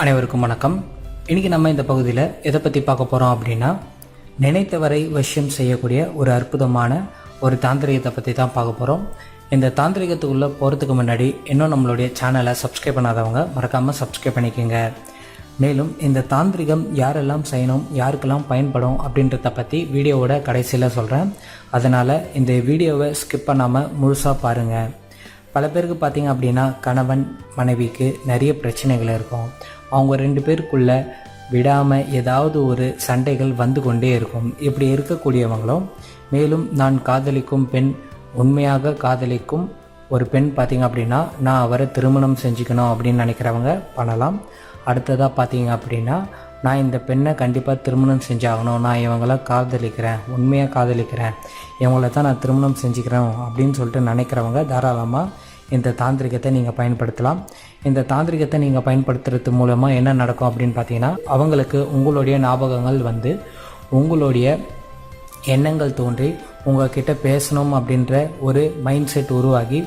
அனைவருக்கும் வணக்கம். இன்றைக்கி நம்ம இந்த பகுதியில் எதை பற்றி பார்க்க போகிறோம் அப்படின்னா, நினைத்தவரை வசியம் செய்யக்கூடிய ஒரு அற்புதமான ஒரு தாந்திரிகத்தை பற்றி தான் பார்க்க போகிறோம். இந்த தாந்திரிகத்துக்குள்ளே போகிறதுக்கு முன்னாடி இன்னும் நம்மளுடைய சேனலை சப்ஸ்கிரைப் பண்ணாதவங்க மறக்காமல் சப்ஸ்கிரைப் பண்ணிக்கோங்க. மேலும் இந்த தாந்திரிகம் யாரெல்லாம் செய்யணும், யாருக்கெல்லாம் பயன்படும் அப்படின்றத பற்றி வீடியோவோட கடைசியில் சொல்கிறேன். அதனால் இந்த வீடியோவை ஸ்கிப் பண்ணாமல் முழுசாக பாருங்கள். பல பேருக்கு பார்த்திங்க அப்படின்னா கணவன் மனைவிக்கு நிறைய பிரச்சனைகள் இருக்கும். அவங்க ரெண்டு பேருக்குள்ளே விடாமல் ஏதாவது ஒரு சண்டைகள் வந்து கொண்டே இருக்கும். இப்படி இருக்கக்கூடியவங்களும், மேலும் நான் காதலிக்கும் பெண், உண்மையாக காதலிக்கும் ஒரு பெண் பார்த்திங்க அப்படின்னா நான் அவரை திருமணம் செஞ்சுக்கணும் அப்படின்னு நினைக்கிறவங்க பண்ணலாம். அடுத்ததாக பார்த்திங்க அப்படின்னா நான் இந்த பெண்ணை கண்டிப்பாக திருமணம் செஞ்சாகணும், நான் இவங்கள காதலிக்கிறேன், உண்மையாக காதலிக்கிறேன், இவங்கள தான் நான் திருமணம் செஞ்சுக்கிறேன் அப்படின்னு சொல்லிட்டு நினைக்கிறவங்க தாராளமாக இந்த தாந்திரிகத்தை நீங்கள் பயன்படுத்தலாம். இந்த தாந்திரிகத்தை நீங்கள் பயன்படுத்துறது மூலமாக என்ன நடக்கும் அப்படின்னு பார்த்தீங்கன்னா, அவங்களுக்கு உங்களுடைய ஞாபகங்கள் வந்து உங்களுடைய எண்ணங்கள் தோன்றி உங்கள்கிட்ட பேசணும் அப்படின்ற ஒரு மைண்ட் செட் உருவாகி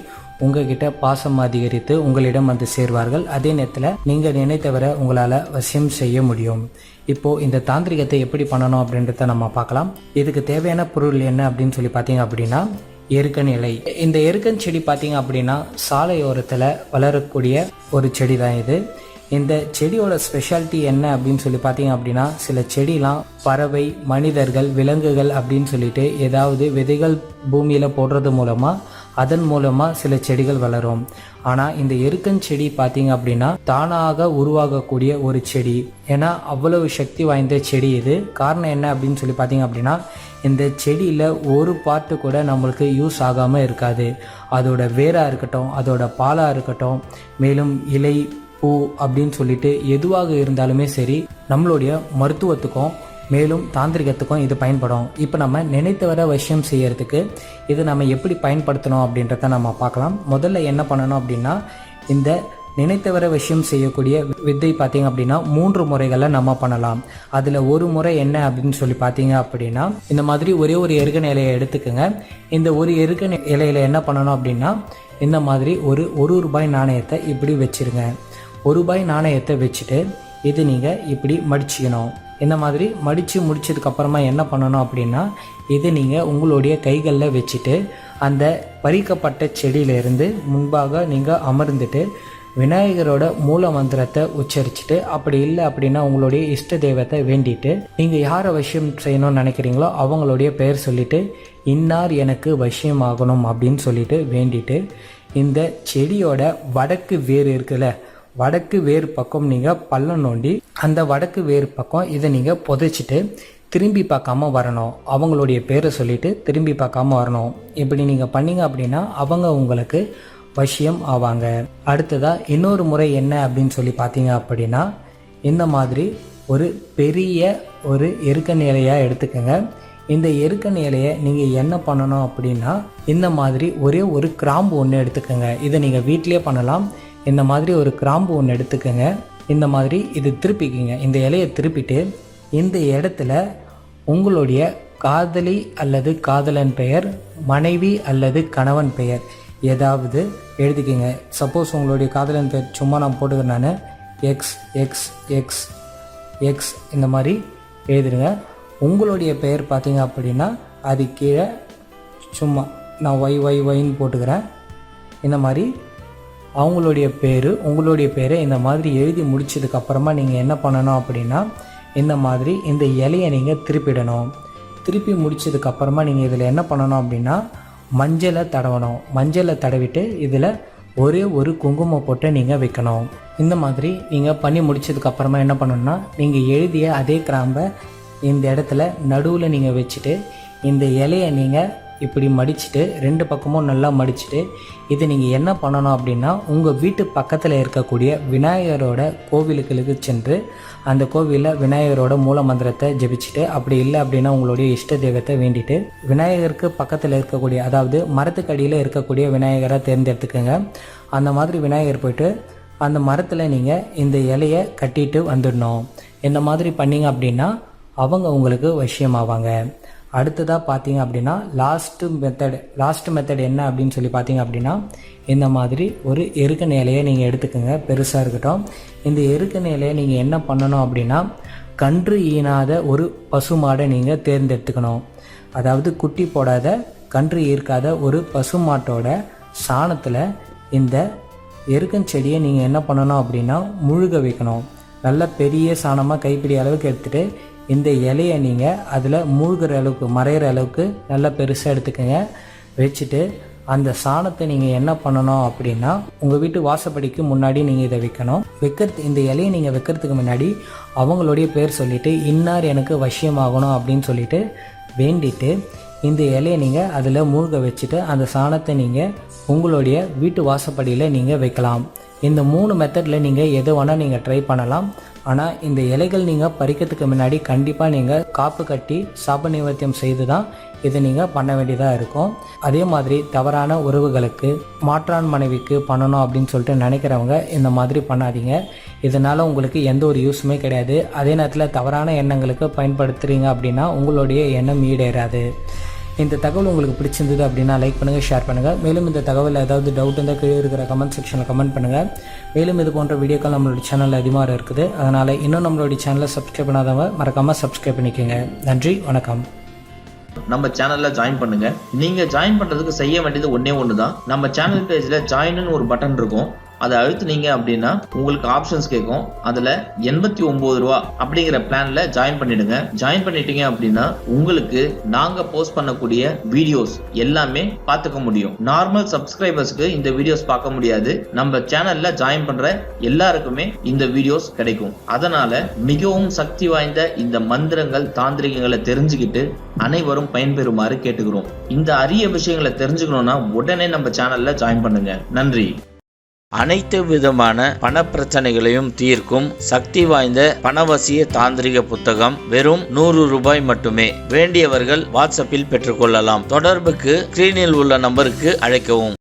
உங்ககிட்ட பாசம் அதிகரித்து உங்களிடம் வந்து சேர்வார்கள். அதே நேரத்தில் நீங்கள் நினைத்தவரை உங்களால் வசியம் செய்ய முடியும். இப்போது இந்த தாந்திரிகத்தை எப்படி பண்ணணும் அப்படின்றத நம்ம பார்க்கலாம். இதுக்கு தேவையான பொருள் என்ன அப்படின்னு சொல்லி பார்த்தீங்க அப்படின்னா, எருக்கன் இலை. இந்த எருக்கன் செடி பார்த்தீங்க அப்படின்னா சாலையோரத்தில் வளரக்கூடிய ஒரு செடி தான் இது. இந்த செடியோட ஸ்பெஷாலிட்டி என்ன அப்படின்னு சொல்லி பார்த்தீங்க அப்படின்னா, சில செடிலாம் பறவை, மனிதர்கள், விலங்குகள் அப்படின்னு சொல்லிட்டு ஏதாவது விதைகள் பூமியில் போடுறது மூலமாக அதன் மூலமாக சில செடிகள் வளரும். ஆனால் இந்த எருக்கன் செடி பார்த்தீங்க அப்படின்னா தானாக உருவாகக்கூடிய ஒரு செடி. ஏன்னா அவ்வளவு சக்தி வாய்ந்த செடி இது. காரணம் என்ன அப்படின்னு சொல்லி பார்த்தீங்க அப்படின்னா, இந்த செடியில் ஒரு பார்ட்டு கூட நம்மளுக்கு யூஸ் ஆகாமல் இருக்காது. அதோட வேராக இருக்கட்டும், அதோட பாலாக இருக்கட்டும், மேலும் இலை, பூ அப்படின்னு சொல்லிட்டு எதுவாக இருந்தாலுமே சரி, நம்மளுடைய மருத்துவத்துக்கும் மேலும் தாந்திரிகத்துக்கும் இது பயன்படும். இப்போ நம்ம நினைத்தவரை வசியம் செய்யறதுக்கு இது நம்ம எப்படி பயன்படுத்தணும் அப்படின்றத நம்ம பார்க்கலாம். முதல்ல என்ன பண்ணணும் அப்படின்னா, இந்த நினைத்தவரை வசியம் செய்யக்கூடிய வித்தை பார்த்தீங்க அப்படின்னா 3 முறைகளை நம்ம பண்ணலாம். அதில் ஒரு முறை என்ன அப்படின்னு சொல்லி பார்த்தீங்க அப்படின்னா, இந்த மாதிரி ஒரே ஒரு எருக்கன் இலையை எடுத்துக்கோங்க. இந்த ஒரு எருக்கன் இலையில என்ன பண்ணணும் அப்படின்னா, இந்த மாதிரி ஒரு ரூபாய் நாணயத்தை இப்படி வச்சுருங்க. ₹1 நாணயத்தை வச்சுட்டு இது நீங்கள் இப்படி மடிச்சிக்கணும். இந்த மாதிரி மடித்து முடிச்சதுக்கப்புறமா என்ன பண்ணணும் அப்படின்னா, இது நீங்கள் உங்களுடைய கைகளில் வச்சுட்டு அந்த பறிக்கப்பட்ட செடியிலேருந்து முன்பாக நீங்கள் அமர்ந்துட்டு விநாயகரோட மூல மந்திரத்தை உச்சரிச்சுட்டு, அப்படி இல்லை அப்படின்னா உங்களுடைய இஷ்ட தெய்வத்தை வேண்டிட்டு, நீங்கள் யாரை வசியம் செய்யணும்னு நினைக்கிறீங்களோ அவங்களுடைய பெயர் சொல்லிவிட்டு, இன்னார் எனக்கு வசியம் ஆகணும் அப்படின்னு சொல்லிட்டு வேண்டிட்டு, இந்த செடியோட வடக்கு வேர் இருக்குல்ல, வடக்கு வேர் பக்கம் நீங்கள் பள்ளம் நோண்டி அந்த வடக்கு வேர் பக்கம் இதை நீங்கள் புதைச்சிட்டு திரும்பி பார்க்காம வரணும். அவங்களுடைய பேரை சொல்லிட்டு திரும்பி பார்க்காம வரணும். இப்படி நீங்கள் பண்ணீங்க அப்படின்னா அவங்க உங்களுக்கு வசியம் ஆவாங்க. அடுத்ததாக இன்னொரு முறை என்ன அப்படின்னு சொல்லி பார்த்தீங்க அப்படின்னா, இந்த மாதிரி ஒரு பெரிய ஒரு எருக்கன் இலையாக எடுத்துக்கோங்க. இந்த எருக்கன் இலையை நீங்கள் என்ன பண்ணணும் அப்படின்னா, இந்த மாதிரி ஒரே ஒரு கிராம்பு ஒன்று எடுத்துக்கோங்க. இதை நீங்கள் வீட்டிலே பண்ணலாம். இந்த மாதிரி ஒரு கிராம்பு ஒன்று எடுத்துக்கோங்க. இந்த மாதிரி இது திருப்பிக்கிங்க. இந்த இலையை திருப்பிட்டு இந்த இடத்துல உங்களுடைய காதலி அல்லது காதலன் பெயர், மனைவி அல்லது கணவன் பெயர் ஏதாவது எழுதிக்கிங்க. சப்போஸ் உங்களுடைய காதலன் பெயர் சும்மா நான் போட்டுக்கிறேன், நான் எக்ஸ் எக்ஸ் எக்ஸ் எக்ஸ் இந்த மாதிரி எழுதிடுங்க. உங்களுடைய பெயர் பார்த்தீங்க அப்படின்னா அது கீழே சும்மா நான் ஒய்ன்னு போட்டுக்கிறேன். இந்த மாதிரி அவங்களுடைய பேர், உங்களுடைய பேரை இந்த மாதிரி எழுதி முடிச்சதுக்கப்புறமா நீங்கள் என்ன பண்ணணும் அப்படின்னா, இந்த மாதிரி இந்த இலையை நீங்கள் திருப்பிடணும். திருப்பி முடிச்சதுக்கப்புறமா நீங்கள் இதில் என்ன பண்ணணும் அப்படின்னா, மஞ்சளை தடவணும். மஞ்சளை தடவிட்டு இதில் ஒரே ஒரு குங்குமம் போட்டு நீங்கள் வைக்கணும். இந்த மாதிரி நீங்கள் பண்ணி முடிச்சதுக்கப்புறமா என்ன பண்ணணும்னா, நீங்கள் எழுதிய அதே கிராம்பை இந்த இடத்துல நடுவில் நீங்கள் வச்சுட்டு இந்த இலையை நீங்கள் இப்படி மடிச்சுட்டு 2 பக்கமும் நல்லா மடிச்சுட்டு இது நீங்கள் என்ன பண்ணணும் அப்படின்னா, உங்கள் வீட்டு பக்கத்தில் இருக்கக்கூடிய விநாயகரோட கோவிலுக்கு சென்று அந்த கோவிலில் விநாயகரோட மூல மந்திரத்தை ஜெபிச்சுட்டு, அப்படி இல்லை அப்படின்னா உங்களுடைய இஷ்ட தெய்வத்தை வேண்டிட்டு விநாயகருக்கு பக்கத்தில் இருக்கக்கூடிய, அதாவது மரத்துக்கடியில் இருக்கக்கூடிய விநாயகரை தேர்ந்தெடுத்துக்கோங்க. அந்த மாதிரி விநாயகர் போயிட்டு அந்த மரத்தில் நீங்கள் இந்த இலையை கட்டிட்டு வந்துடணும். இந்த மாதிரி பண்ணிங்க அப்படின்னா அவங்க உங்களுக்கு வசியமாவாங்க. அடுத்ததாக பார்த்தீங்க அப்படின்னா லாஸ்ட் மெத்தட் என்ன அப்படின்னு சொல்லி பார்த்தீங்க அப்படின்னா, இந்த மாதிரி ஒரு எருக்கன் இலையை நீங்கள் எடுத்துக்கோங்க, பெருசாக இருக்கட்டும். இந்த எருக்கன் இலையை நீங்கள் என்ன பண்ணணும் அப்படின்னா, கன்று ஈனாத ஒரு பசுமாடை நீங்கள் தேர்ந்தெடுத்துக்கணும். அதாவது குட்டி போடாத கன்று ஈர்க்காத ஒரு பசுமாட்டோட சாணத்தில் இந்த எருக்கன் செடியை நீங்கள் என்ன பண்ணணும் அப்படின்னா முழுக வைக்கணும். நல்ல பெரிய சாணமாக கைப்பிடி அளவுக்கு எடுத்துகிட்டு இந்த இலையை நீங்கள் அதில் மூழ்கிற அளவுக்கு மறையிற அளவுக்கு நல்லா பெருசாக எடுத்துக்கோங்க. வச்சுட்டு அந்த சாணத்தை நீங்கள் என்ன பண்ணணும் அப்படின்னா உங்கள் வீட்டு வாசப்படிக்கு முன்னாடி நீங்கள் இதை வைக்கணும். இந்த இலையை நீங்கள் வைக்கிறதுக்கு முன்னாடி அவங்களுடைய பேர் சொல்லிவிட்டு இன்னார் எனக்கு வசியமாகணும் அப்படின்னு சொல்லிட்டு வேண்டிட்டு இந்த இலையை நீங்கள் அதில் மூழ்க வச்சுட்டு அந்த சாணத்தை நீங்கள் உங்களுடைய வீட்டு வாசப்படியில் நீங்கள் வைக்கலாம். இந்த 3 மெத்தடில் நீங்கள் எது வேணால் நீங்கள் ட்ரை பண்ணலாம். ஆனால் இந்த இலைகள் நீங்கள் பறிக்கிறதுக்கு முன்னாடி கண்டிப்பாக நீங்கள் காப்பு கட்டி சாப நிவர்த்தியம் செய்து தான் இதை நீங்கள் பண்ண வேண்டியதாக இருக்கும். அதே மாதிரி தவறான உறவுகளுக்கு மாற்றான் மனைவிக்கு பண்ணணும் அப்படின்னு சொல்லிட்டு நினைக்கிறவங்க இந்த மாதிரி பண்ணாதீங்க. இதனால் உங்களுக்கு எந்த ஒரு யூஸுமே கிடையாது. அதே நேரத்தில் தவறான எண்ணங்களுக்கு பயன்படுத்துகிறீங்க அப்படின்னா உங்களுடைய எண்ணம் ஈடேறாது. இந்த தகவல் உங்களுக்கு பிடிச்சிருந்தது அப்படின்னா லைக் பண்ணுங்கள், ஷேர் பண்ணுங்கள். மேலும் இந்த தகவல் ஏதாவது டவுட் இருந்தால் கீழே இருக்கிற கமெண்ட் செக்ஷனில் கமெண்ட் பண்ணுங்கள். மேலும் இது போன்ற வீடியோக்கள் நம்மளுடைய சேனலில் அதிகமாக இருக்குது. அதனால் இன்னும் நம்மளுடைய சேனலை சப்ஸ்கிரைப் பண்ணாதவங்க மறக்காமல் சப்ஸ்கிரைப் பண்ணிக்கோங்க. நன்றி, வணக்கம். நம்ம சேனல்ல ஜாயின் பண்ணுங்க. நீங்க ஜாயின் பண்றதுக்கு செய்ய வேண்டியது ஒண்ணு தான். நம்ம சேனல் பேஜ்ல ஜாயின்னு ஒரு பட்டன் இருக்கும். அதை அழுத்துனீங்க அப்படின்னா உங்களுக்கு ஆப்ஷன்ஸ் கேட்கும். அதுல 89 ரூபா அப்படிங்கிற பிளான்ல ஜாயின் பண்ணிடுங்க. ஜாயின் பண்ணிட்டீங்க அப்படின்னா உங்களுக்கு நாங்க போஸ்ட் பண்ணக்கூடிய வீடியோஸ் எல்லாமே பார்த்துக்க முடியும். நார்மல் சப்ஸ்கிரைபர்ஸ்க்கு இந்த வீடியோஸ் பார்க்க முடியாது. நம்ம சேனல்ல ஜாயின் பண்ற எல்லாருக்குமே இந்த வீடியோஸ் கிடைக்கும். அதனால மிகவும் சக்தி வாய்ந்த இந்த மந்திரங்கள் தாந்திரிகங்களை தெரிஞ்சுக்கிட்டு அனைவரும் பயன்பெறுமாறு கேட்டுக்கிறோம். இந்த அரிய விஷயங்களை தெரிஞ்சுக்கணும்னா உடனே நம்ம சேனல்ல ஜாயின் பண்ணுங்க. நன்றி. அனைத்து விதமான பண பிரச்சனைகளையும் தீர்க்கும் சக்தி வாய்ந்த பணவசிய தாந்திரிக புத்தகம் வெறும் 100 ரூபாய் மட்டுமே. வேண்டியவர்கள் வாட்ஸ்அப்பில் பெற்றுக்கொள்ளலாம். தொடர்புக்கு ஸ்கிரீனில் உள்ள நம்பருக்கு அழைக்கவும்.